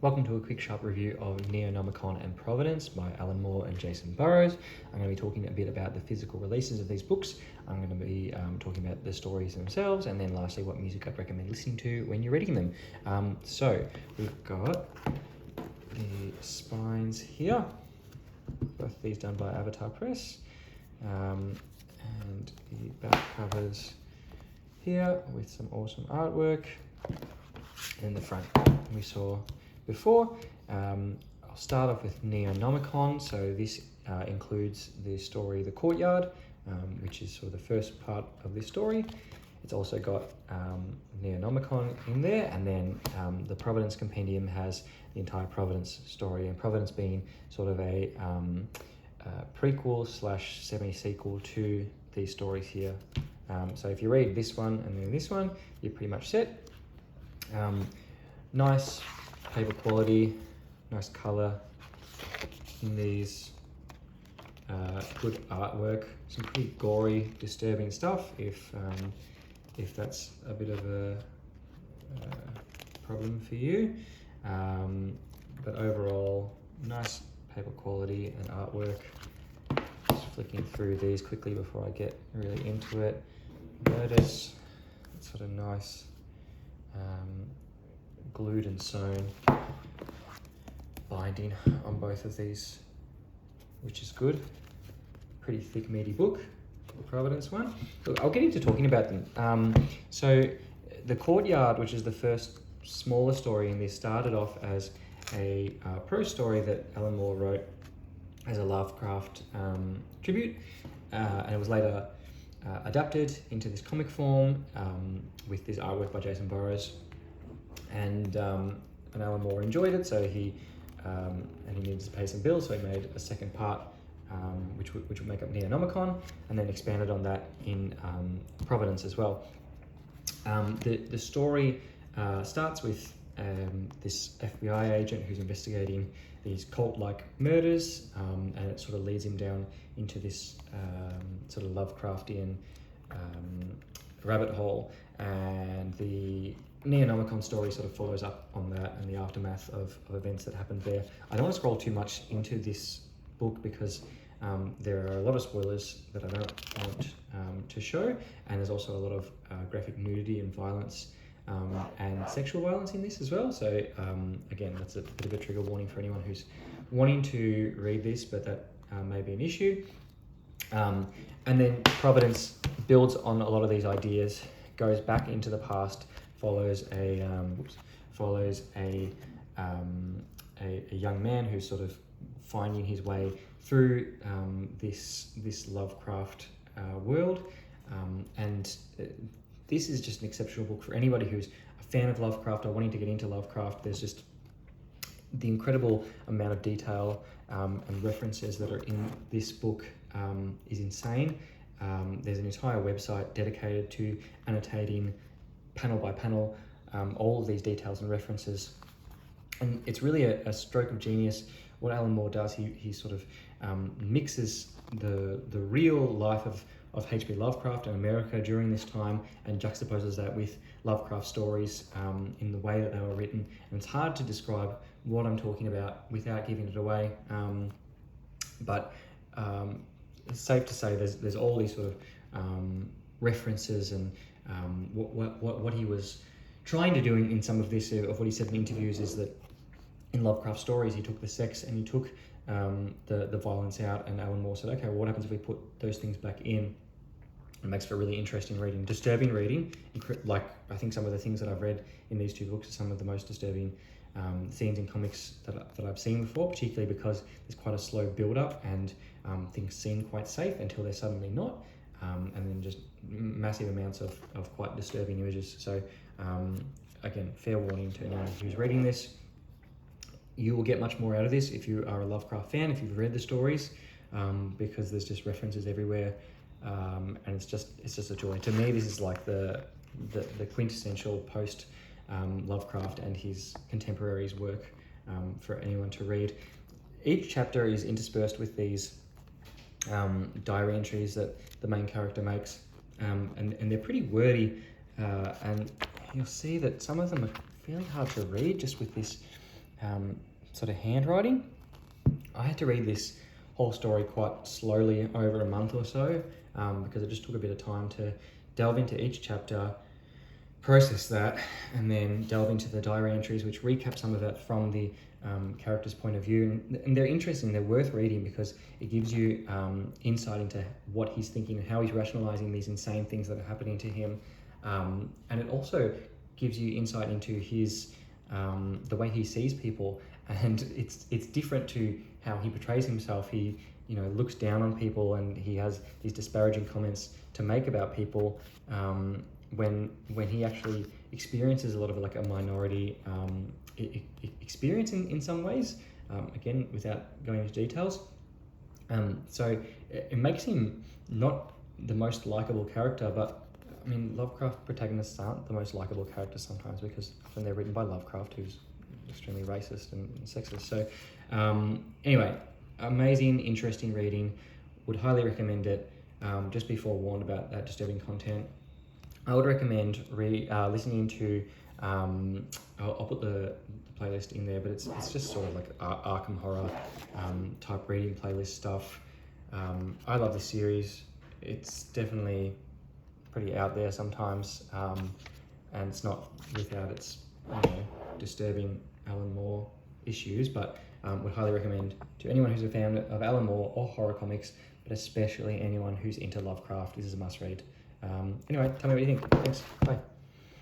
Welcome to a quick sharp review of Neonomicon and Providence by Alan Moore and Jason Burrows. I'm going to be talking a bit about the physical releases of these books. I'm going to be talking about the stories themselves, and then lastly what music I'd recommend listening to when you're reading them. So we've got the spines here, both these done by Avatar Press, and the back covers here with some awesome artwork, and the front we saw before. I'll start off with Neonomicon. So this includes the story The Courtyard, which is sort of the first part of this story. It's also got Neonomicon in there, and then the Providence Compendium has the entire Providence story, and Providence being sort of a prequel / semi-sequel to these stories here. So if you read this one and then this one, you're pretty much set. Nice paper quality, nice color in these, good artwork, some pretty gory, disturbing stuff if that's a bit of a problem for you. But overall, nice paper quality and artwork. Just flicking through these quickly before I get really into it. Notice it's sort of nice glued and sewn binding on both of these, which is good. Pretty thick, meaty book, the Providence one. Look, I'll get into talking about them. So The Courtyard, which is the first smaller story in this, started off as a prose story that Alan Moore wrote as a Lovecraft tribute, and it was later adapted into this comic form with this artwork by Jason Burrows, and Alan Moore enjoyed it, so he needed to pay some bills, so he made a second part, which would make up Neonomicon, and then expanded on that in Providence as well. The story starts with this FBI agent who's investigating these cult-like murders, and it sort of leads him down into this sort of Lovecraftian rabbit hole, and the Neonomicon story sort of follows up on that and the aftermath of events that happened there. I don't want to scroll too much into this book because there are a lot of spoilers that I don't want to show, and there's also a lot of graphic nudity and violence and sexual violence in this as well. So again, that's a bit of a trigger warning for anyone who's wanting to read this, but that may be an issue. And then Providence builds on a lot of these ideas, goes back into the past, follows a young man who's sort of finding his way through this Lovecraft world, and this is just an exceptional book for anybody who's a fan of Lovecraft or wanting to get into Lovecraft. There's just the incredible amount of detail and references that are in this book is insane. There's an entire website dedicated to annotating panel by panel all of these details and references, and it's really a stroke of genius. What Alan Moore does, he sort of mixes the real life of H.P. Lovecraft and America during this time and juxtaposes that with Lovecraft stories in the way that they were written, and it's hard to describe what I'm talking about without giving it away, but it's safe to say there's all these sort of references and what he was trying to do in some of this, of what he said in interviews, is that in Lovecraft stories he took the sex and he took the violence out, and Alan Moore said, okay, well, what happens if we put those things back in? It makes for really interesting reading, disturbing reading. Like, I think some of the things that I've read in these two books are some of the most disturbing scenes in comics that I've seen before, particularly because there's quite a slow build-up and things seem quite safe until they're suddenly not, and then just massive amounts of quite disturbing images. So again, fair warning to anyone who's reading this. You will get much more out of this if you are a Lovecraft fan, if you've read the stories, because there's just references everywhere, and it's just a joy. To me, this is like the quintessential post Lovecraft and his contemporaries' work for anyone to read. Each chapter is interspersed with these diary entries that the main character makes, and they're pretty wordy, and you'll see that some of them are fairly hard to read just with this sort of handwriting. I had to read this whole story quite slowly over a month or so, because it just took a bit of time to delve into each chapter, process that, and then delve into the diary entries, which recap some of that from the character's point of view. And they're interesting, they're worth reading because it gives you insight into what he's thinking and how he's rationalizing these insane things that are happening to him. And it also gives you insight into his the way he sees people, and it's different to how he portrays himself. He looks down on people, and he has these disparaging comments to make about people, when he actually experiences a lot of like a minority experience in some ways, again without going into details. So it makes him not the most likable character, but I mean, Lovecraft protagonists aren't the most likable characters sometimes, because often they're written by Lovecraft, who's extremely racist and sexist. So anyway, amazing, interesting reading. Would highly recommend it. Just be forewarned about that disturbing content. I would recommend listening to, I'll put the playlist in there, but it's just sort of like Arkham Horror type reading playlist stuff. I love this series. It's definitely pretty out there sometimes, and it's not without its disturbing Alan Moore issues, but would highly recommend to anyone who's a fan of Alan Moore or horror comics, but especially anyone who's into Lovecraft. This is a must read. Anyway, tell me what you think. Thanks. Bye.